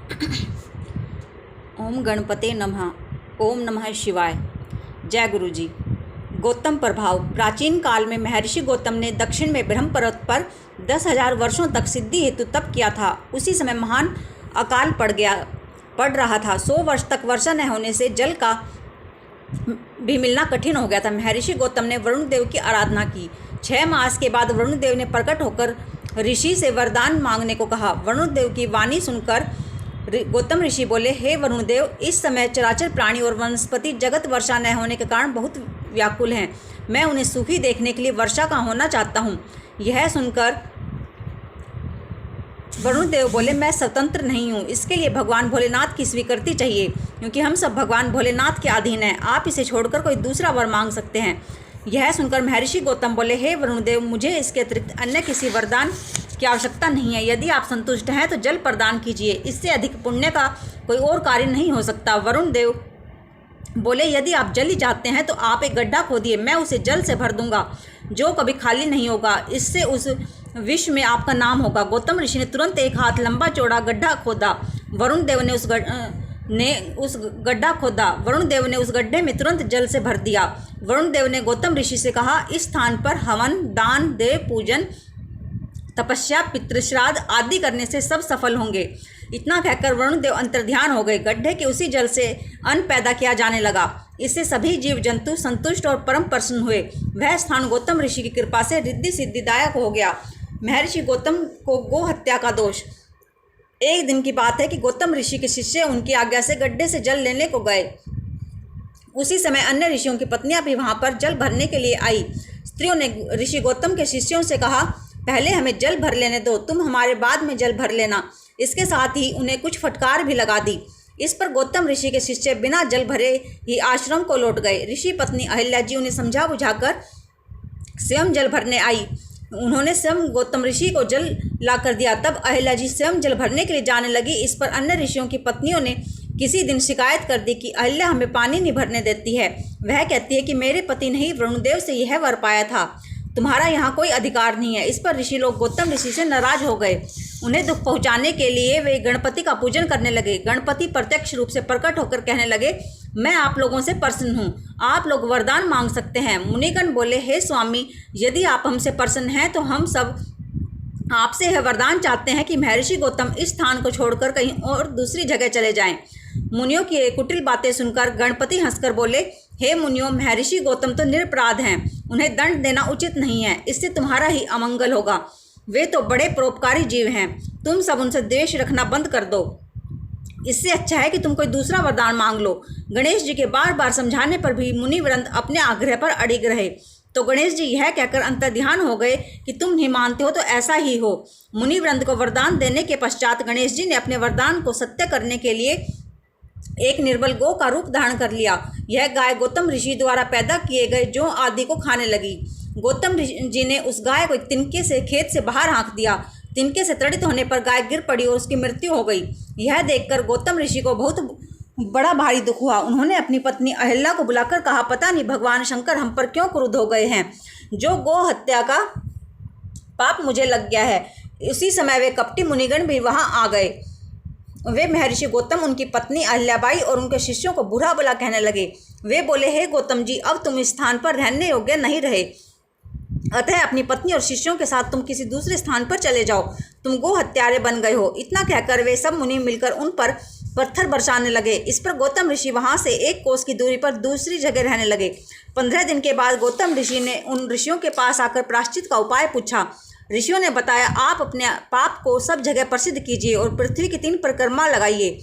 ओम गणपते नमः। ओम नमः शिवाय। जय गुरु जी। गौतम प्रभाव। प्राचीन काल में महर्षि गौतम ने दक्षिण में ब्रह्म पर्वत पर 10,000 वर्षों तक सिद्धि हेतु तप किया था। उसी समय महान अकाल पड़ रहा था। 100 वर्ष तक वर्षा न होने से जल का भी मिलना कठिन हो गया था। महर्षि गौतम ने वरुण देव की आराधना की। 6 मास के बाद वरुण देव ने प्रकट होकर ऋषि से वरदान मांगने को कहा। वरुण देव की वाणी सुनकर गौतम ऋषि बोले, हे वरुण देव, इस समय चराचर प्राणी और वनस्पति जगत वर्षा न होने के कारण बहुत व्याकुल हैं। मैं उन्हें सुखी देखने के लिए वर्षा का होना चाहता हूँ। यह सुनकर वरुण देव बोले, मैं स्वतंत्र नहीं हूँ, इसके लिए भगवान भोलेनाथ की स्वीकृति चाहिए, क्योंकि हम सब भगवान भोलेनाथ के अधीन हैं। आप इसे छोड़कर कोई दूसरा वर मांग सकते हैं। यह सुनकर महर्षि गौतम बोले, हे वरुण देव, मुझे इसके अतिरिक्त अन्य किसी वरदान की आवश्यकता नहीं है। यदि आप संतुष्ट हैं तो जल प्रदान कीजिए, इससे अधिक पुण्य का कोई और कार्य नहीं हो सकता। वरुण देव बोले, यदि आप जल ही चाहते हैं तो आप एक गड्ढा खोदिए, मैं उसे जल से भर दूंगा, जो कभी खाली नहीं होगा। इससे उस विश्व में आपका नाम होगा। गौतम ऋषि ने तुरंत एक हाथ लंबा चौड़ा गड्ढा खोदा। वरुण देव ने उस गड्ढे में तुरंत जल से भर दिया। वरुण देव ने गौतम ऋषि से कहा, इस स्थान पर हवन, दान, देव पूजन, तपस्या, पितृश्राद्ध आदि करने से सब सफल होंगे। इतना कहकर वरुण देव अंतर्ध्यान हो गए। गड्ढे के उसी जल से अन्न पैदा किया जाने लगा। इससे सभी जीव जंतु संतुष्ट और परम प्रसन्न हुए। वह स्थान गौतम ऋषि की कृपा से रिद्धि सिद्धिदायक हो गया। महर्षि गौतम को गो हत्या का दोष। एक दिन की बात है कि गौतम ऋषि के शिष्य उनकी आज्ञा से गड्ढे से जल लेने को गए। उसी समय अन्य ऋषियों की पत्नियां भी वहां पर जल भरने के लिए आई। स्त्रियों ने ऋषि गौतम के शिष्यों से कहा, पहले हमें जल भर लेने दो, तुम हमारे बाद में जल भर लेना। इसके साथ ही उन्हें कुछ फटकार भी लगा दी। इस पर गौतम ऋषि के शिष्य बिना जल भरे ही आश्रम को लौट गए। ऋषि पत्नी अहिल्या जी उन्हें समझा बुझाकर स्वयं जल भरने आई। उन्होंने स्वयं गौतम ऋषि को जल ला कर दिया। तब अहिल्या जी स्वयं जल भरने के लिए जाने लगी। इस पर अन्य ऋषियों की पत्नियों ने किसी दिन शिकायत कर दी कि अहिल्या हमें पानी नहीं भरने देती है। वह कहती है कि मेरे पति ने ही वरुणदेव से यह वर पाया था, तुम्हारा यहाँ कोई अधिकार नहीं है। इस पर ऋषि लोग गौतम ऋषि से नाराज हो गए। उन्हें दुख पहुँचाने के लिए वे गणपति का पूजन करने लगे। गणपति प्रत्यक्ष रूप से प्रकट होकर कहने लगे, मैं आप लोगों से प्रसन्न हूँ, आप लोग वरदान मांग सकते हैं। मुनिगण बोले, हे स्वामी, यदि आप हमसे प्रसन्न हैं तो हम सब आपसे यह वरदान चाहते हैं कि महर्षि गौतम इस स्थान को छोड़कर कहीं और दूसरी जगह चले जाएं। मुनियों की ये कुटिल बातें सुनकर गणपति हंसकर बोले, हे मुनियों, महर्षि गौतम तो निरपराध हैं, उन्हें दंड देना उचित नहीं है, इससे तुम्हारा ही अमंगल होगा। वे तो बड़े परोपकारी जीव हैं, तुम सब उनसे द्वेष रखना बंद कर दो। इससे अच्छा है कि तुम कोई दूसरा वरदान मांग लो। गणेश जी के बार बार समझाने पर भी मुनिवृंद अपने आग्रह पर अड़िग रहे। तो गणेश जी यह कहकर अंतर्ध्यान हो गए कि तुम नहीं मानते हो तो ऐसा ही हो। मुनिवृंद को वरदान देने के पश्चात गणेश जी ने अपने वरदान को सत्य करने के लिए एक निर्बल गौ का रूप धारण कर लिया। यह गाय गौतम ऋषि द्वारा पैदा किए गए जौ आदि को खाने लगी। गौतम जी ने उस गाय को एक तिनके से खेत से बाहर हाँक दिया। तिनके से तड़ित होने पर गाय गिर पड़ी और उसकी मृत्यु हो गई। यह देखकर गौतम ऋषि को बहुत बड़ा भारी दुख हुआ। उन्होंने अपनी पत्नी अहिल्या को बुलाकर कहा, पता नहीं भगवान शंकर हम पर क्यों क्रुद्ध हो गए हैं, जो गौ हत्या का पाप मुझे लग गया है। उसी समय वे कपटी मुनिगण भी वहां आ गए। वे महर्षि गौतम, उनकी पत्नी अहिल्याबाई और उनके शिष्यों को बुरा भला कहने लगे। वे बोले, हे गौतम जी, अब तुम इस स्थान पर रहने योग्य नहीं रहे, अतः अपनी पत्नी और शिष्यों के साथ तुम किसी दूसरे स्थान पर चले जाओ, तुम गो हत्यारे बन गए हो। इतना कहकर वे सब मुनि मिलकर उन पर पत्थर बरसाने लगे। इस पर गौतम ऋषि वहां से 1 कोस की दूरी पर दूसरी जगह रहने लगे। 15 दिन के बाद गौतम ऋषि ने उन ऋषियों के पास आकर प्रायश्चित का उपाय पूछा। ऋषियों ने बताया, आप अपने पाप को सब जगह प्रसिद्ध कीजिए और पृथ्वी की 3 परिक्रमा लगाइए।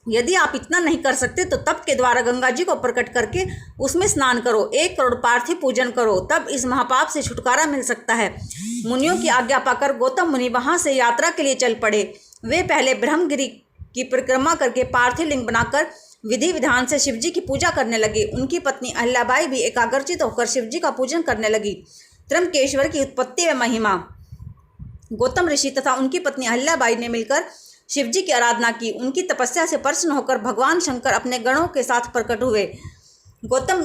यदि आप इतना नहीं कर सकते तो तप के द्वारा गंगा जी को प्रकट करके उसमें स्नान करो, 1 करोड़ पार्थिव पूजन करो, तब इस महापाप से छुटकारा मिल सकता है। मुनियों की आज्ञा पाकर गौतम मुनि वहां से यात्रा के लिए चल पड़े। वे पहले ब्रह्मगिरी की परिक्रमा करके पार्थिव लिंग बनाकर विधि विधान से शिवजी की पूजा करने लगे। उनकी पत्नी अहिल्याबाई भी एकाग्रचित होकर शिवजी का पूजन करने लगी। त्र्यंबकेश्वर की उत्पत्ति व महिमा। गौतम ऋषि तथा उनकी पत्नी अहिल्याबाई ने मिलकर शिवजी की आराधना की। उनकी तपस्या से प्रसन्न होकर भगवान शंकर अपने गणों के साथ प्रकट हुए। गौतम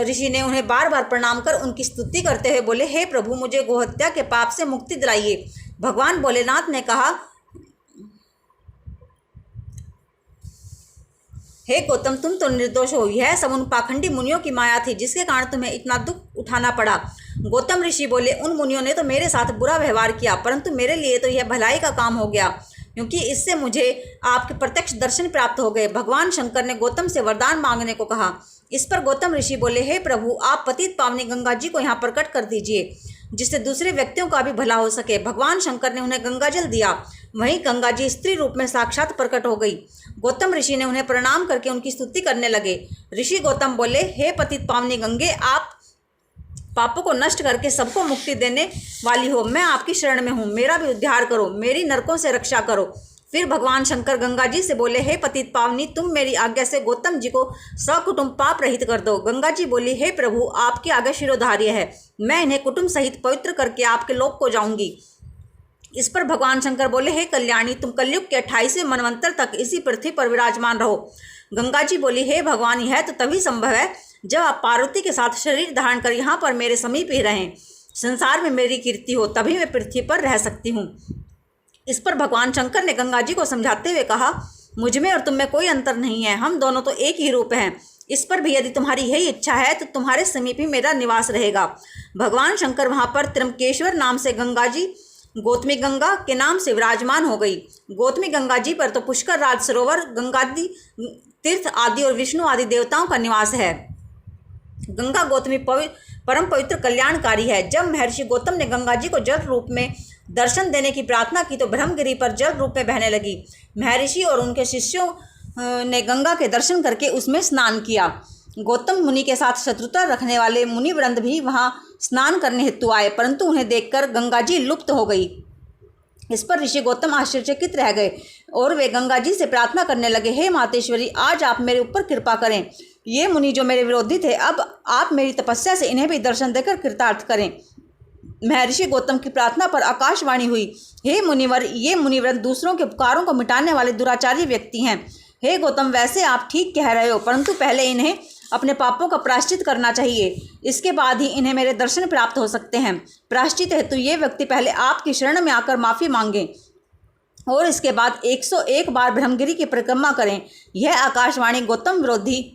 ऋषि ने उन्हें बार बार प्रणाम कर उनकी स्तुति करते हुए बोले, हे प्रभु, मुझे गोहत्या के पाप से मुक्ति दिलाइए। भगवान भोलेनाथ ने कहा, हे गौतम, तुम तो निर्दोष हो। यह सब उन पाखंडी मुनियों की माया थी जिसके कारण तुम्हें इतना दुख उठाना पड़ा। गौतम ऋषि बोले, उन मुनियों ने तो मेरे साथ बुरा व्यवहार किया, परंतु मेरे लिए तो यह भलाई का काम हो गया, क्योंकि इससे मुझे आपके प्रत्यक्ष दर्शन प्राप्त हो गए। भगवान शंकर ने गौतम से वरदान मांगने को कहा। इस पर गौतम ऋषि बोले, हे प्रभु, आप पतित पावनी गंगा जी को यहाँ प्रकट कर दीजिए, जिससे दूसरे व्यक्तियों का भी भला हो सके। भगवान शंकर ने उन्हें गंगा जल दिया। वहीं गंगा जी स्त्री रूप में साक्षात प्रकट हो गई। गौतम ऋषि ने उन्हें प्रणाम करके उनकी स्तुति करने लगे। ऋषि गौतम बोले, हे पतित पावनी गंगे, आप पापों को नष्ट करके सबको मुक्ति देने वाली हो। मैं आपकी शरण में हूँ, मेरा भी उद्धार करो, मेरी नरकों से रक्षा करो। फिर भगवान शंकर गंगा जी से बोले, हे पतित पावनी, तुम मेरी आज्ञा से गौतम जी को सकुटुंब पाप रहित कर दो। गंगा जी बोली, हे प्रभु, आपकी आज्ञा शिरोधार्य है, मैं इन्हें कुटुंब सहित पवित्र करके आपके लोक को जाऊंगी। इस पर भगवान शंकर बोले, हे कल्याणी, तुम कलयुग के 28वें मनवंतर तक इसी पृथ्वी पर विराजमान रहो। गंगा जी बोली, हे भगवान, यह तो तभी संभव है जब आप पार्वती के साथ शरीर धारण कर यहाँ पर मेरे समीप ही रहें। संसार में मेरी कीर्ति हो, तभी मैं पृथ्वी पर रह सकती हूँ। इस पर भगवान शंकर ने गंगा जी को समझाते हुए कहा, मुझ में और तुम में कोई अंतर नहीं है, हम दोनों तो एक ही रूप हैं। इस पर भी यदि तुम्हारी यही इच्छा है तो तुम्हारे समीप ही मेरा निवास रहेगा। भगवान शंकर वहाँ पर त्र्यंबकेश्वर नाम से गंगा जी गौतमी गंगा के नाम से विराजमान हो गई। गौतमी गंगा जी पर तो पुष्कर राज सरोवर, गंगादि तीर्थ आदि और विष्णु आदि देवताओं का निवास है। गंगा गौतमी परम पवित्र कल्याणकारी है। जब महर्षि गौतम ने गंगा जी को जल रूप में दर्शन देने की प्रार्थना की तो ब्रह्मगिरी पर जल रूप में बहने लगी। महर्षि और उनके शिष्यों ने गंगा के दर्शन करके उसमें स्नान किया। गौतम मुनि के साथ शत्रुता रखने वाले मुनिवृंद भी वहां स्नान करने हेतु आए, परंतु उन्हें देखकर गंगा जी लुप्त हो गई। इस पर ऋषि गौतम आश्चर्यचकित रह गए और वे गंगा जी से प्रार्थना करने लगे, हे मातेश्वरी, आज आप मेरे ऊपर कृपा करें। ये मुनि जो मेरे विरोधी थे, अब आप मेरी तपस्या से इन्हें भी दर्शन देकर कृतार्थ करें। महर्षि गौतम की प्रार्थना पर आकाशवाणी हुई, हे मुनिवर, ये मुनिवृंद दूसरों के उपकारों को मिटाने वाले दुराचारी व्यक्ति हैं। हे गौतम, वैसे आप ठीक कह रहे हो, परंतु पहले इन्हें अपने पापों का प्रायश्चित करना चाहिए, इसके बाद ही इन्हें मेरे दर्शन प्राप्त हो सकते हैं। प्रायश्चित हेतु ये व्यक्ति पहले आपकी शरण में आकर माफ़ी मांगें और इसके बाद 101 बार ब्रह्मगिरी की परिक्रमा करें। यह आकाशवाणी गौतम विरोधी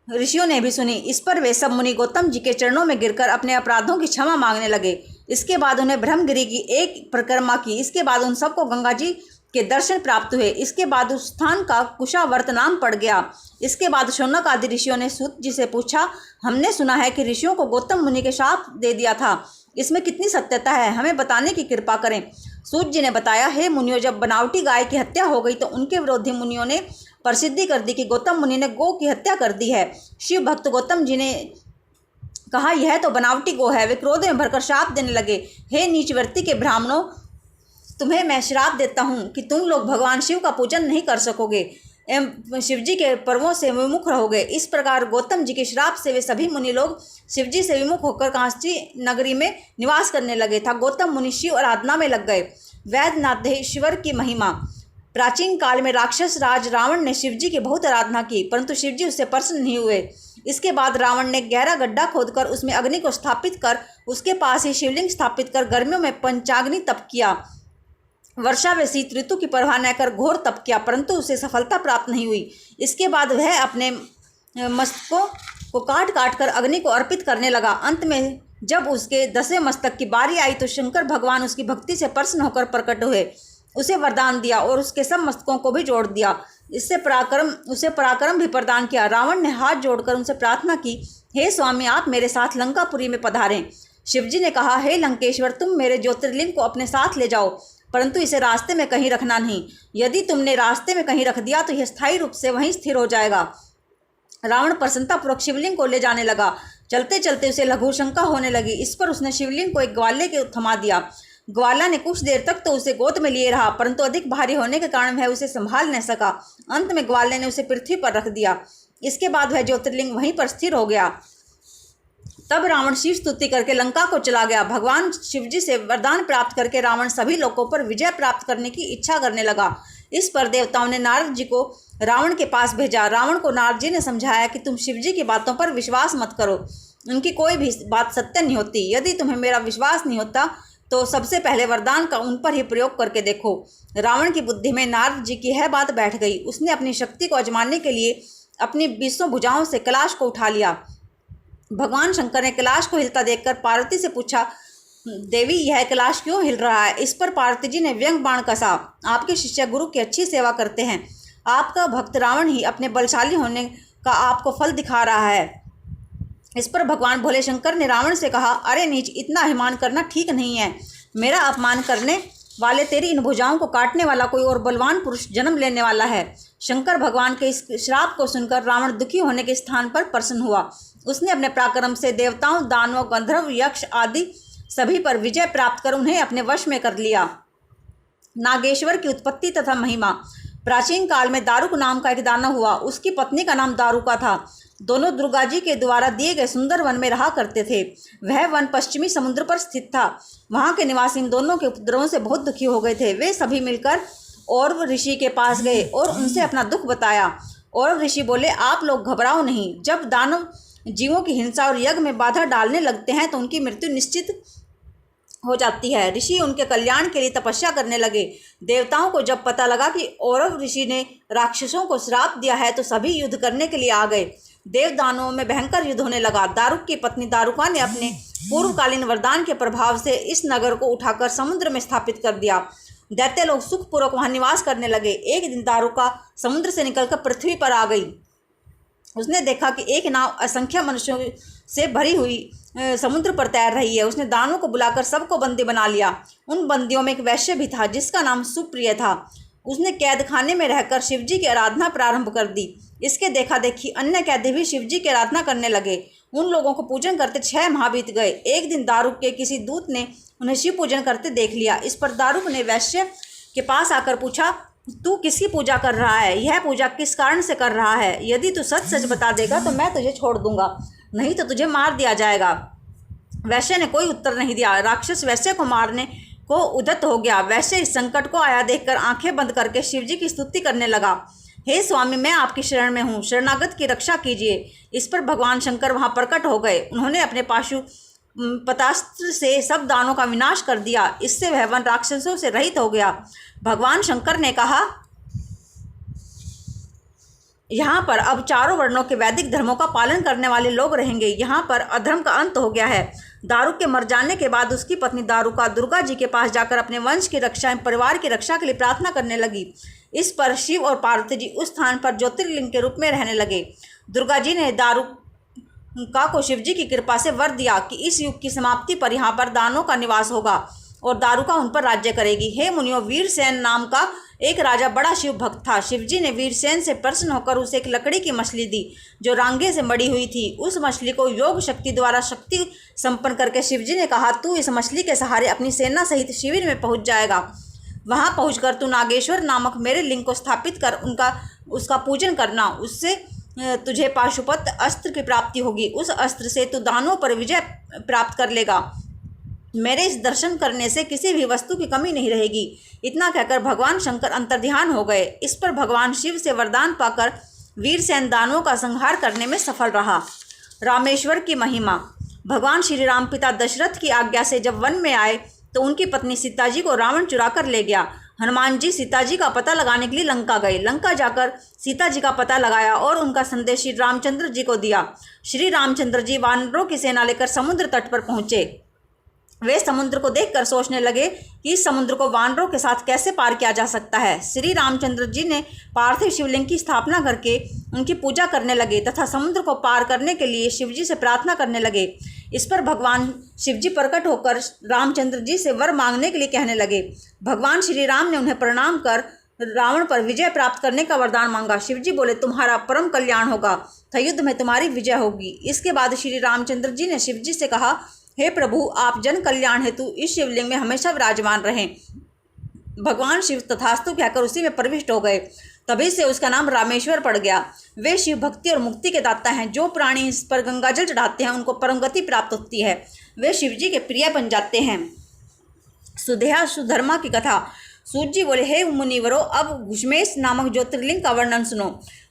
ऋषियों ने भी सुनी। इस पर वे सब मुनि गौतम जी के चरणों में गिरकर अपने अपराधों की क्षमा मांगने लगे। इसके बाद उन्हें ब्रह्मगिरी की एक परिक्रमा की। इसके बाद उन सबको गंगा जी के दर्शन प्राप्त हुए। इसके बाद उस स्थान का कुशावर्त नाम पड़ गया। इसके बाद शौनक आदि ऋषियों ने सूत जी से पूछा, हमने सुना है कि ऋषियों को गौतम मुनि के शाप दे दिया था, इसमें कितनी सत्यता है, हमें बताने की कृपा करें। सूत जी ने बताया, हे मुनियों, जब बनावटी गाय की हत्या हो गई तो उनके विरोधी मुनियों ने प्रसिद्धि कर दी कि गौतम मुनि ने गौ की हत्या कर दी है। शिव भक्त गौतम जी ने कहा, यह तो बनावटी गौ है। वे क्रोध में भरकर शाप देने लगे, हे नीच वृत्ति के ब्राह्मणों, तुम्हें मैं श्राप देता हूँ कि तुम लोग भगवान शिव का पूजन नहीं कर सकोगे एवं शिव जी के पर्वों से विमुख रहोगे। इस प्रकार गौतम जी के श्राप से वे सभी मुनि लोग शिव जी से विमुख होकर कांची नगरी में निवास करने लगे था। गौतम मुनि शिव आराधना में लग गए। वैद्यनाथेश्वर की महिमा। प्राचीन काल में राक्षस राज रावण ने शिव जी की बहुत आराधना की, परंतु शिव जी उससे प्रसन्न नहीं हुए। इसके बाद रावण ने गहरा गड्ढा खोदकर उसमें अग्नि को स्थापित कर उसके पास ही शिवलिंग स्थापित कर गर्मियों में पंचाग्नि तप किया। वर्षा व शीत ऋतु की परवाह न कर घोर तप किया, परंतु उसे सफलता प्राप्त नहीं हुई। इसके बाद वह अपने मस्तकों को काट काट कर अग्नि को अर्पित करने लगा। अंत में जब उसके 10वें मस्तक की बारी आई तो शंकर भगवान उसकी भक्ति से प्रसन्न होकर प्रकट हुए, उसे वरदान दिया और उसके सब मस्तकों को भी जोड़ दिया। उसे पराक्रम भी प्रदान किया। रावण ने हाथ जोड़कर उनसे प्रार्थना की, हे स्वामी, आप मेरे साथ लंकापुरी में पधारें। शिवजी ने कहा, हे लंकेश्वर, तुम मेरे ज्योतिर्लिंग को अपने साथ ले जाओ, परंतु इसे रास्ते में कहीं रखना नहीं। यदि तुमने रास्ते में कहीं रख दिया तो यह स्थायी रूप से वहीं स्थिर हो जाएगा। रावण प्रसन्नतापूर्वक शिवलिंग को ले जाने लगा। चलते चलते उसे लघु शंका होने लगी। इस पर उसने शिवलिंग को एक ग्वाले के थमा दिया। ग्वाला ने कुछ देर तक तो उसे गोद में लिए रहा, परंतु अधिक भारी होने के कारण वह उसे संभाल न सका। अंत में ग्वाले ने उसे पृथ्वी पर रख दिया। इसके बाद वह ज्योतिर्लिंग वहीं पर स्थिर हो गया। तब रावण शिव स्तुति करके लंका को चला गया। भगवान शिवजी से वरदान प्राप्त करके रावण सभी लोगों पर विजय प्राप्त करने की इच्छा करने लगा। इस पर देवताओं ने नारद जी को रावण के पास भेजा। रावण को नारद जी ने समझाया कि तुम शिवजी की बातों पर विश्वास मत करो, उनकी कोई भी बात सत्य नहीं होती। यदि तुम्हें मेरा विश्वास नहीं होता तो सबसे पहले वरदान का उन पर ही प्रयोग करके देखो। रावण की बुद्धि में नारद जी की यह बात बैठ गई। उसने अपनी शक्ति को आजमाने के लिए अपनी 20 भुजाओं से कैलाश को उठा लिया। भगवान शंकर ने कैलाश को हिलता देखकर पार्वती से पूछा, देवी यह कैलाश क्यों हिल रहा है? इस पर पार्वती जी ने व्यंग बाण कसा, आपके शिष्य गुरु की अच्छी सेवा करते हैं, आपका भक्त रावण ही अपने बलशाली होने का आपको फल दिखा रहा है। इस पर भगवान भोले शंकर ने रावण से कहा, अरे नीच, इतना अभिमान करना ठीक नहीं है। मेरा अपमान करने वाले तेरी इन भुजाओं को काटने वाला कोई और बलवान पुरुष जन्म लेने वाला है। शंकर भगवान के इस श्राप को सुनकर रावण दुखी होने के स्थान पर प्रसन्न हुआ। उसने अपने पराक्रम से देवताओं, दानवों, गंधर्व, यक्ष आदि सभी पर विजय प्राप्त कर उन्हें अपने वश में कर लिया। नागेश्वर की उत्पत्ति तथा महिमा। प्राचीन काल में दारुक नाम का एक दानव हुआ। उसकी पत्नी का नाम दारुका था। दोनों दुर्गा जी के द्वारा दिए गए सुंदर वन में रहा करते थे। वह वन पश्चिमी समुद्र पर स्थित था। वहां के निवासी इन दोनों के उपद्रवों से बहुत दुखी हो गए थे। वे सभी मिलकर औरव ऋषि के पास गए और उनसे अपना दुख बताया। औरव ऋषि बोले, आप लोग घबराओ नहीं। जब दानव जीवों की हिंसा और यज्ञ में बाधा डालने लगते हैं तो उनकी मृत्यु निश्चित हो जाती है। ऋषि उनके कल्याण के लिए तपस्या करने लगे। देवताओं को जब पता लगा कि औरव ऋषि ने राक्षसों को श्राप दिया है तो सभी युद्ध करने के लिए आ गए। देव दानवों में भयंकर युद्ध होने लगा। दारुक की पत्नी दारुका ने अपने पूर्वकालीन वरदान के प्रभाव से इस नगर को उठाकर समुद्र में स्थापित कर दिया। दैत्य लोग सुखपूर्वक वहां निवास करने लगे। एक दिन दारुका समुद्र से निकलकर पृथ्वी पर आ गई। उसने देखा कि एक नाव असंख्य मनुष्यों से भरी हुई समुद्र पर तैर रही है। उसने दानवों को बुलाकर सबको बंदी बना लिया। उन बंदियों में एक वैश्य भी था जिसका नाम सुप्रिय था। उसने कैद खाने में रहकर शिवजी की आराधना प्रारंभ कर दी। इसके देखा देखी अन्य कैदी भी शिवजी की आराधना करने लगे। उन लोगों को पूजन करते 6 माह बीत गए। एक दिन दारुक के किसी दूत ने उन्हें शिव पूजन करते देख लिया। इस पर दारुक ने वैश्य के पास आकर पूछा, तू किसकी पूजा कर रहा है? यह पूजा किस कारण से कर रहा है? यदि तू सच सच बता देगा तो मैं तुझे छोड़ दूंगा, नहीं तो तुझे मार दिया जाएगा। वैश्य ने कोई उत्तर नहीं दिया। राक्षस वैश्य को मारने को उद्यत हो गया। वैश्य इस संकट को आया देखकर आंखें बंद करके शिवजी की स्तुति करने लगा। हे स्वामी, मैं आपकी शरण में हूँ, शरणागत की रक्षा कीजिए। इस पर भगवान शंकर वहां प्रकट हो गए। उन्होंने अपने पाशुपतास्त्र से सब दानों का विनाश कर दिया। इससे वह वन राक्षसों से रहित हो गया। भगवान शंकर ने कहा, यहाँ पर अब चारों वर्णों के वैदिक धर्मों का पालन करने वाले लोग रहेंगे। यहाँ पर अधर्म का अंत हो गया है। दारुक के मर जाने के बाद उसकी पत्नी दारुका दुर्गा जी के पास जाकर अपने वंश की रक्षा एवं परिवार की रक्षा के लिए प्रार्थना करने लगी। इस पर शिव और पार्वती जी उस स्थान पर ज्योतिर्लिंग के रूप में रहने लगे। दुर्गा जी ने दारुका को शिव जी की कृपा से वर दिया कि इस युग की समाप्ति पर यहाँ पर दानों का निवास होगा और दारुका उन पर राज्य करेगी। हे मुनियों, वीरसेन नाम का एक राजा बड़ा शिव भक्त था। शिवजी ने वीरसेन से प्रसन्न होकर उसे एक लकड़ी की मछली दी जो रांगे से मड़ी हुई थी। उस मछली को योग शक्ति द्वारा शक्ति संपन्न करके शिवजी ने कहा, तू इस मछली के सहारे अपनी सेना सहित शिविर में पहुंच जाएगा। वहां पहुंचकर तू नागेश्वर नामक मेरे लिंग को स्थापित कर उसका पूजन करना। उससे तुझे पाशुपत अस्त्र की प्राप्ति होगी। उस अस्त्र से तू दानवों पर विजय प्राप्त कर लेगा। मेरे इस दर्शन करने से किसी भी वस्तु की कमी नहीं रहेगी। इतना कहकर भगवान शंकर अंतर्ध्यान हो गए। इस पर भगवान शिव से वरदान पाकर वीरसेन दानवों का संहार करने में सफल रहा। रामेश्वर की महिमा। भगवान श्री राम पिता दशरथ की आज्ञा से जब वन में आए तो उनकी पत्नी सीता जी को रावण चुरा कर ले गया। हनुमान जी सीता जी का पता लगाने के लिए लंका गए। लंका जाकर सीता जी का पता लगाया और उनका संदेश श्री रामचंद्र जी को दिया। श्री रामचंद्र जी वानरों की सेना लेकर समुद्र तट पर पहुंचे। वे समुद्र को देखकर सोचने लगे कि इस समुद्र को वानरों के साथ कैसे पार किया जा सकता है। श्री रामचंद्र जी ने पार्थिव शिवलिंग की स्थापना करके उनकी पूजा करने लगे तथा समुद्र को पार करने के लिए शिवजी से प्रार्थना करने लगे। इस पर भगवान शिवजी प्रकट होकर रामचंद्र जी से वर मांगने के लिए कहने लगे। भगवान श्री राम ने उन्हें प्रणाम कर रावण पर विजय प्राप्त करने का वरदान मांगा। शिवजी बोले, तुम्हारा परम कल्याण होगा तथा युद्ध में तुम्हारी विजय होगी। इसके बाद श्री रामचंद्र जी ने शिवजी से कहा, हे प्रभु, आप जन कल्याण हेतु इस शिवलिंग में हमेशा विराजमान रहें। भगवान शिव तथास्तु कहकर उसी में प्रविष्ट हो गए। तभी से उसका नाम रामेश्वर पड़ गया। वे शिव भक्ति और मुक्ति के दाता हैं। जो प्राणी इस पर गंगाजल चढ़ाते हैं उनको परम गति प्राप्त होती है। वे शिवजी के प्रिय बन जाते हैं। सुदेहा सुधर्मा की कथा। सूत जी बोले, हे मुनिवरों, अब घुश्मेश नामक ज्योतिर्लिंग का वर्णन सुनो।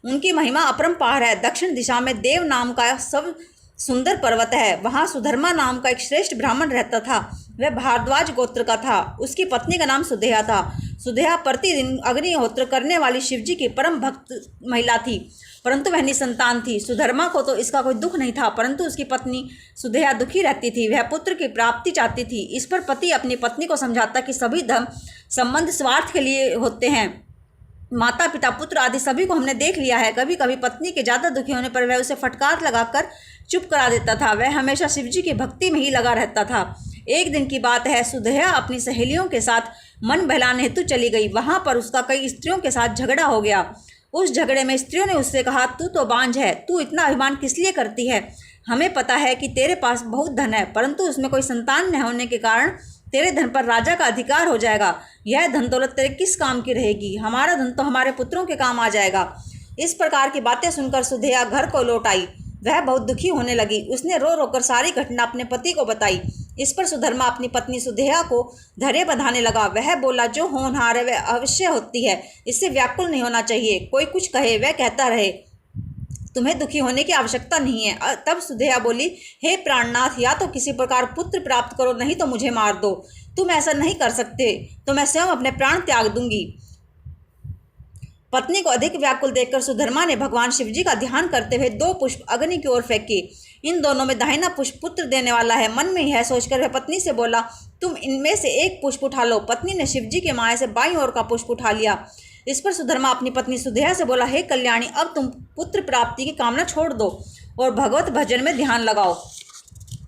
उनकी महिमा अपरंपार है। दक्षिण दिशा में देव नाम का सब सुंदर पर्वत है। वहाँ सुधर्मा नाम का एक श्रेष्ठ ब्राह्मण रहता था। वह भारद्वाज गोत्र का था। उसकी पत्नी का नाम सुधेया था। सुधेया प्रतिदिन अग्निहोत्र करने वाली शिवजी की परम भक्त महिला थी, परंतु वह निसंतान थी। सुधर्मा को तो इसका कोई दुख नहीं था, परंतु उसकी पत्नी सुधेया दुखी रहती थी। वह पुत्र की प्राप्ति चाहती थी। इस पर पति अपनी पत्नी को समझाता कि सभी धर्म संबंध स्वार्थ के लिए होते हैं। माता पिता पुत्र आदि सभी को हमने देख लिया है। कभी कभी पत्नी के ज़्यादा दुखी होने पर वह उसे फटकार लगाकर चुप करा देता था। वह हमेशा शिवजी की भक्ति में ही लगा रहता था। एक दिन की बात है, सुधेया अपनी सहेलियों के साथ मन बहलाने हेतु चली गई। वहाँ पर उसका कई स्त्रियों के साथ झगड़ा हो गया। उस झगड़े में स्त्रियों ने उससे कहा, तू तो बांझ है, तू इतना अभिमान किस लिए करती है? हमें पता है कि तेरे पास बहुत धन है, परंतु उसमें कोई संतान न होने के कारण तेरे धन पर राजा का अधिकार हो जाएगा। यह धन दौलत तेरे किस काम की रहेगी? हमारा धन तो हमारे पुत्रों के काम आ जाएगा। इस प्रकार की बातें सुनकर सुधेया घर को लौट आई। वह बहुत दुखी होने लगी। उसने रो रोकर सारी घटना अपने पति को बताई। इस पर सुधर्मा अपनी पत्नी सुधेया को धैर्य बंधाने लगा। वह बोला, जो होनहार है वह अवश्य होती है, इससे व्याकुल नहीं होना चाहिए। कोई कुछ कहे वह कहता रहे, तुम्हें दुखी होने की आवश्यकता नहीं है। तब सुधेया बोली, हे प्राणनाथ, या तो किसी प्रकार पुत्र प्राप्त करो, नहीं तो मुझे मार दो। तुम ऐसा नहीं कर सकते तो मैं स्वयं अपने प्राण त्याग दूंगी। पत्नी को अधिक व्याकुल देखकर सुधर्मा ने भगवान शिवजी का ध्यान करते हुए 2 पुष्प अग्नि की ओर फेंके। इन दोनों में दाहिना पुष्प पुत्र देने वाला है। मन में यह सोचकर वह पत्नी से बोला, तुम इनमें से एक पुष्प उठा लो। पत्नी ने शिवजी के माया से बाईं ओर का पुष्प उठा लिया। इस पर सुधर्मा अपनी पत्नी सुधेया से बोला, हे कल्याणी, अब तुम पुत्र प्राप्ति की कामना छोड़ दो और भगवत भजन में ध्यान लगाओ।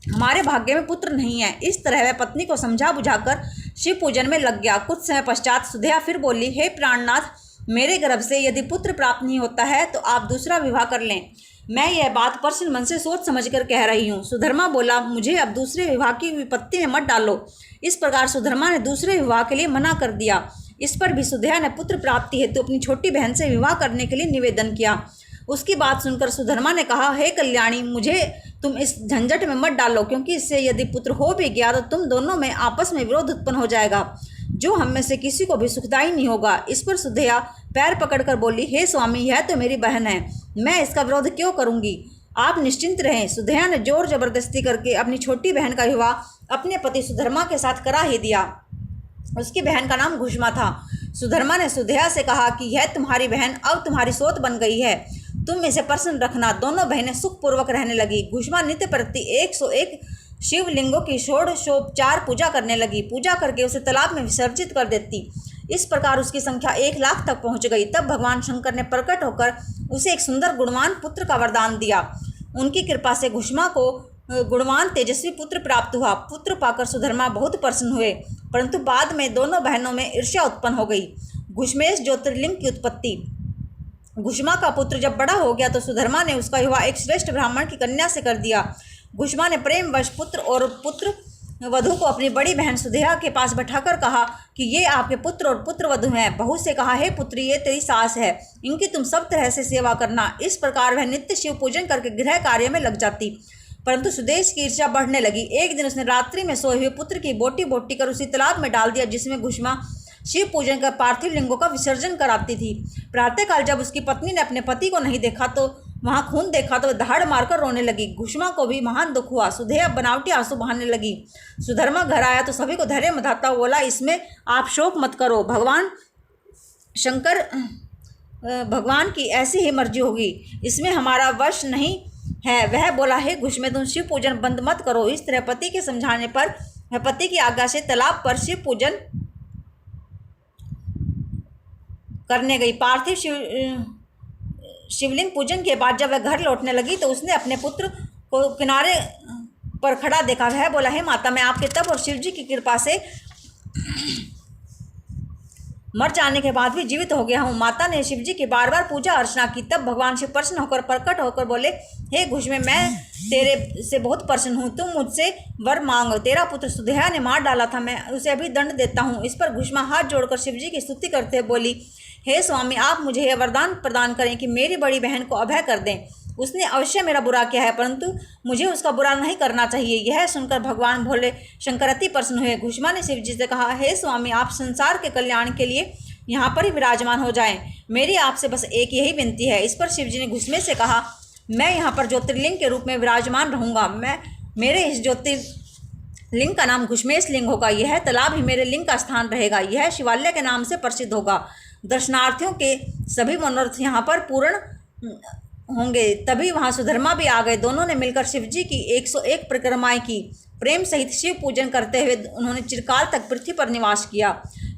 हमारे भाग्य में पुत्र नहीं है। इस तरह वह पत्नी को समझा बुझाकर शिव पूजन में लग गया। कुछ समय पश्चात सुधेया फिर बोली, हे प्राणनाथ, मेरे गर्भ से यदि पुत्र प्राप्त नहीं होता है तो आप दूसरा विवाह कर लें। मैं यह बात प्रसन्न मन से सोच समझकर कह रही हूँ। सुधर्मा बोला, मुझे अब दूसरे विवाह की विपत्ति में मत डालो। इस प्रकार सुधर्मा ने दूसरे विवाह के लिए मना कर दिया। इस पर भी सुधेया ने पुत्र प्राप्ति हेतु अपनी छोटी बहन से विवाह करने के लिए निवेदन किया। उसकी बात सुनकर सुधर्मा ने कहा, हे कल्याणी, मुझे तुम इस झंझट में मत डालो, क्योंकि इससे यदि पुत्र हो भी गया तो तुम दोनों में आपस में विरोध उत्पन्न हो जाएगा, जो हम में से किसी को भी सुखदायी नहीं होगा। इस पर सुधेया पैर पकड़कर बोली, हे स्वामी, यह तो मेरी बहन है, मैं इसका विरोध क्यों करूंगी? आप निश्चिंत रहें। सुधेया ने जोर जबरदस्ती करके अपनी छोटी बहन का विवाह अपने पति सुधर्मा के साथ करा ही दिया। उसकी बहन का नाम घुष्मा था। सुधर्मा ने सुधेया से कहा कि यह तुम्हारी बहन अब तुम्हारी सोत बन गई है, तुम इसे प्रसन्न रखना। दोनों बहनें सुखपूर्वक रहने लगी। घुष्मा नित्य प्रति 101 शिवलिंगों की षोडशोपचार पूजा करने लगी। पूजा करके उसे तालाब में विसर्जित कर देती। इस प्रकार उसकी संख्या 1 लाख तक पहुंच गई। तब भगवान शंकर ने प्रकट होकर उसे एक सुंदर गुणवान पुत्र का वरदान दिया। उनकी कृपा से घुष्मा को गुणवान तेजस्वी पुत्र प्राप्त हुआ। पुत्र पाकर सुधर्मा बहुत प्रसन्न हुए, परंतु बाद में दोनों बहनों में ईर्ष्या उत्पन्न हो गई। घुष्मेश ज्योतिर्लिंग की उत्पत्ति। घुष्मा का पुत्र जब बड़ा हो गया तो सुधर्मा ने उसका विवाह एक श्रेष्ठ ब्राह्मण की कन्या से कर दिया। घुष्मा ने प्रेमवश पुत्र और पुत्र वधू को अपनी बड़ी बहन सुधेया के पास बैठाकर कहा कि ये आपके पुत्र और पुत्र वधू हैं। बहू से कहा, हे पुत्री, ये तेरी सास है, इनकी तुम सब तरह से सेवा करना। इस प्रकार वह नित्य शिव पूजन करके गृह कार्य में लग जाती। परंतु सुदेश की ईर्ष्या बढ़ने लगी। एक दिन उसने रात्रि में सोए हुए पुत्र की बोटी बोटी कर उसी तालाब में डाल दिया जिसमें घुष्मा शिव पूजन कर पार्थिव लिंगों का विसर्जन कराती थी। प्रातःकाल जब उसकी पत्नी ने अपने पति को नहीं देखा तो वहां खून देखा तो दहाड़ मारकर रोने लगी। घुष्मा को भी महान दुख हुआ। सुधेया बनावटी आंसू बहाने लगी। सुधर्मा घर आया तो सभी को धैर्य बंधाता हुआ बोला, इसमें आप शोक मत करो, भगवान की ऐसी ही मर्जी होगी, इसमें हमारा वश नहीं है। वह बोला, हे घुष्मे, तुम शिव पूजन बंद मत करो। इस तरह पति के समझाने पर वह पति की आज्ञा से तालाब पर शिव पूजन करने गई। पार्थिव शिवलिंग पूजन के बाद जब वह घर लौटने लगी तो उसने अपने पुत्र को किनारे पर खड़ा देखा। वह बोला, हे माता, मैं आपके तप और शिवजी की कृपा से मर जाने के बाद भी जीवित हो गया हूँ। माता ने शिवजी की बार बार पूजा अर्चना की। तब भगवान शिव प्रसन्न होकर प्रकट होकर बोले, हे घुष्मे, मैं तेरे से बहुत प्रसन्न हूँ, तुम मुझसे वर मांगो। तेरा पुत्र सुधेया ने मार डाला था, मैं उसे अभी दंड देता हूँ। इस पर घुष्मा हाथ जोड़कर शिवजी की स्तुति करते हुए बोली, हे स्वामी, आप मुझे यह वरदान प्रदान करें कि मेरी बड़ी बहन को अभय कर दें। उसने अवश्य मेरा बुरा किया है, परंतु मुझे उसका बुरा नहीं करना चाहिए। यह सुनकर भगवान भोले शंकर अति प्रसन्न हुए। घुष्मा ने शिवजी से कहा, हे स्वामी, आप संसार के कल्याण के लिए यहाँ पर ही विराजमान हो जाएं। मेरी आपसे बस एक यही विनती है। इस पर शिवजी ने घुष्मे से कहा, मैं यहाँ पर ज्योतिर्लिंग के रूप में विराजमान रहूँगा। मेरे इस ज्योतिर्लिंग का नाम घुश्मेश लिंग होगा। यह तालाब ही मेरे लिंग का स्थान रहेगा। यह शिवालय के नाम से प्रसिद्ध होगा। दर्शनार्थियों के सभी मनोरथ यहाँ पर पूर्ण होंगे। तभी वहाँ सुधर्मा भी आ गए। दोनों ने मिलकर शिव जी की 101 परिक्रमाएं की। प्रेम सहित शिव पूजन करते हुए उन्होंने चिरकाल तक पृथ्वी पर निवास किया।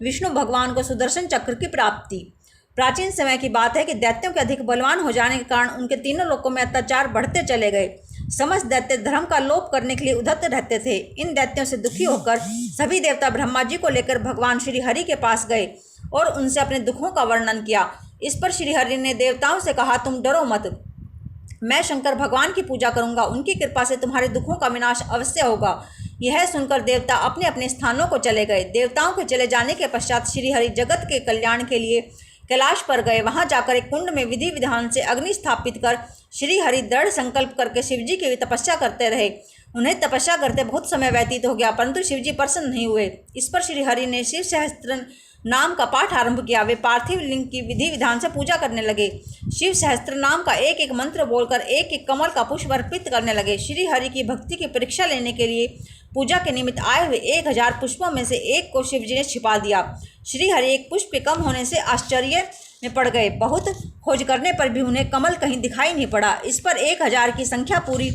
विष्णु भगवान को सुदर्शन चक्र की प्राप्ति। प्राचीन समय की बात है कि दैत्यों के अधिक बलवान हो जाने के कारण उनके तीनों लोकों में अत्याचार बढ़ते चले गए। समस्त दैत्य धर्म का लोप करने के लिए उद्यत रहते थे। इन दैत्यों से दुखी होकर सभी देवता ब्रह्मा जी को लेकर भगवान श्री हरि के पास गए और उनसे अपने दुखों का वर्णन किया। इस पर श्री हरि ने देवताओं से कहा, तुम डरो मत, मैं शंकर भगवान की पूजा करूंगा। उनकी कृपा से तुम्हारे दुखों का विनाश अवश्य होगा। यह सुनकर देवता अपने अपने स्थानों को चले गए। देवताओं के चले जाने के पश्चात श्री हरि जगत के कल्याण के लिए कैलाश पर गए। वहां जाकर एक कुंड में विधि विधान से अग्नि स्थापित कर श्री हरि दृढ़ संकल्प करके शिवजी की तपस्या करते रहे। उन्हें तपस्या करते बहुत समय व्यतीत हो गया, परंतु शिवजी प्रसन्न नहीं हुए। इस पर श्री हरि ने शिव सहस्त्र नाम का पाठ आरंभ किया। वे पार्थिव लिंग की विधि विधान से पूजा करने लगे। शिव सहस्त्र नाम का एक एक मंत्र बोलकर एक एक कमल का पुष्प अर्पित करने लगे। श्री हरि की भक्ति की परीक्षा लेने के लिए पूजा के निमित्त आए हुए 1000 पुष्पों में से एक को शिवजी ने छिपा दिया। श्री हरि एक पुष्प के कम होने से आश्चर्य में पड़ गए। बहुत खोज करने पर भी उन्हें कमल कहीं दिखाई नहीं पड़ा। इस पर 1000 की संख्या पूरी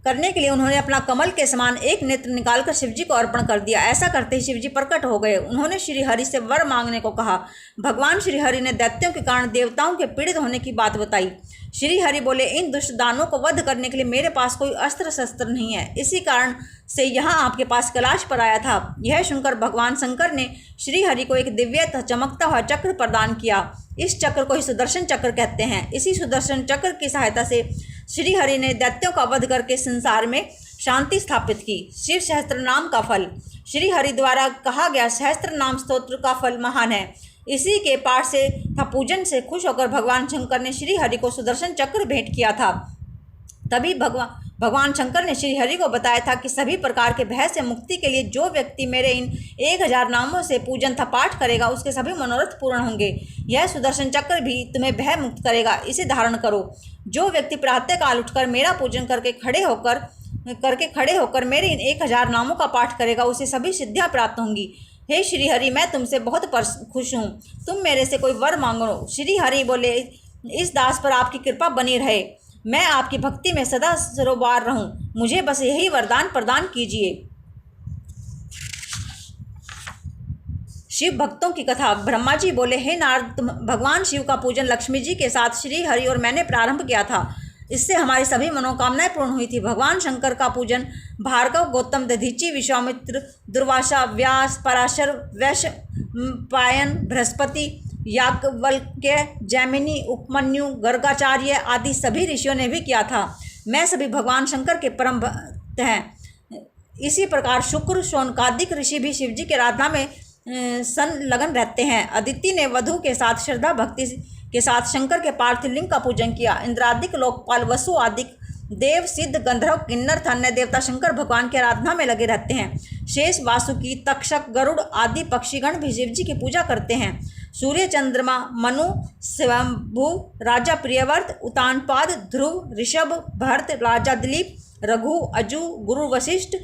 करने के लिए उन्होंने अपना कमल के समान एक नेत्र निकालकर शिवजी को अर्पण कर दिया। ऐसा करते ही शिवजी प्रकट हो गए। उन्होंने श्री हरि से वर मांगने को कहा। भगवान श्री हरि ने दैत्यों के कारण देवताओं के पीड़ित होने की बात बताई। श्री हरि बोले, इन दुष्ट दानों को वध करने के लिए मेरे पास कोई अस्त्र शस्त्र नहीं है, इसी कारण से यहाँ आपके पास कैलाश पर आया था। यह सुनकर भगवान शंकर ने श्री हरि को एक दिव्य चमकता हुआ चक्र प्रदान किया। इस चक्र को ही सुदर्शन चक्र कहते हैं। इसी सुदर्शन चक्र की सहायता से श्री हरि ने दैत्यों का वध करके संसार में शांति स्थापित की। शिव सहस्त्र नाम का फल। श्री हरि द्वारा कहा गया सहस्त्र नाम स्तोत्र का फल महान है। इसी के पाठ से था पूजन से खुश होकर भगवान शंकर ने श्री हरि को सुदर्शन चक्र भेंट किया था। तभी भगवान शंकर ने श्री हरि को बताया था कि सभी प्रकार के भय से मुक्ति के लिए जो व्यक्ति मेरे इन 1000 नामों से पूजन था पाठ करेगा, उसके सभी मनोरथ पूर्ण होंगे। यह सुदर्शन चक्र भी तुम्हें भय मुक्त करेगा, इसे धारण करो। जो व्यक्ति प्रातःकाल उठकर मेरा पूजन करके खड़े होकर मेरे इन 1000 नामों का पाठ करेगा, उसे सभी सिद्धियां प्राप्त होंगी। हे श्री हरि, मैं तुमसे बहुत खुश हूँ, तुम मेरे से कोई वर मांगो। श्री हरि बोले, इस दास पर आपकी कृपा बनी रहे, मैं आपकी भक्ति में सदा सरोबार रहूं, मुझे बस यही वरदान प्रदान कीजिए। शिव भक्तों की कथा। ब्रह्मा जी बोले, हे नारद, भगवान शिव का पूजन लक्ष्मी जी के साथ श्री हरि और मैंने प्रारंभ किया था। इससे हमारी सभी मनोकामनाएं पूर्ण हुई थी। भगवान शंकर का पूजन भार्गव, गौतम, दधीची, विश्वामित्र, दुर्वासा, व्यास, पराशर, वैशंपायन, बृहस्पति, याज्ञवल्क्य, जैमिनी, उपमन्यु, गर्गाचार्य आदि सभी ऋषियों ने भी किया था। मैं सभी भगवान शंकर के परम भक्त हैं। इसी प्रकार शुक्र, शौनकादिक ऋषि भी शिवजी की आराधना में संलग्न रहते हैं। अदिति ने वधु के साथ श्रद्धा भक्ति के साथ शंकर के पार्थिव लिंग का पूजन किया। इंद्रादिक लोकपाल, वसु आदिक देव, सिद्ध, गंधर्व, किन्नर, अन्य देवता शंकर भगवान की आराधना में लगे रहते हैं। शेष, वासुकी, तक्षक, गरुड़ आदि पक्षीगण भी शिव जी की पूजा करते हैं। सूर्य, चंद्रमा, मनु, स्वयंभू, राजा प्रियव्रत, उतानपाद, ध्रुव, ऋषभ, भरत, राजा दिलीप, रघु, अजु, गुरु वशिष्ठ,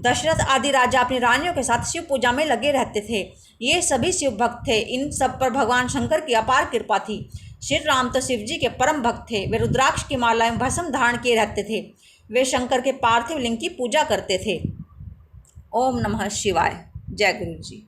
दशरथ आदि राजा अपनी रानियों के साथ शिव पूजा में लगे रहते थे। ये सभी शिव भक्त थे। इन सब पर भगवान शंकर की अपार कृपा थी। श्री राम तो शिव जी के परम भक्त थे। वे रुद्राक्ष की मालाएं भस्म धारण किए रहते थे। वे शंकर के पार्थिव लिंग की पूजा करते थे। ओम नमः शिवाय। जय गुरु जी।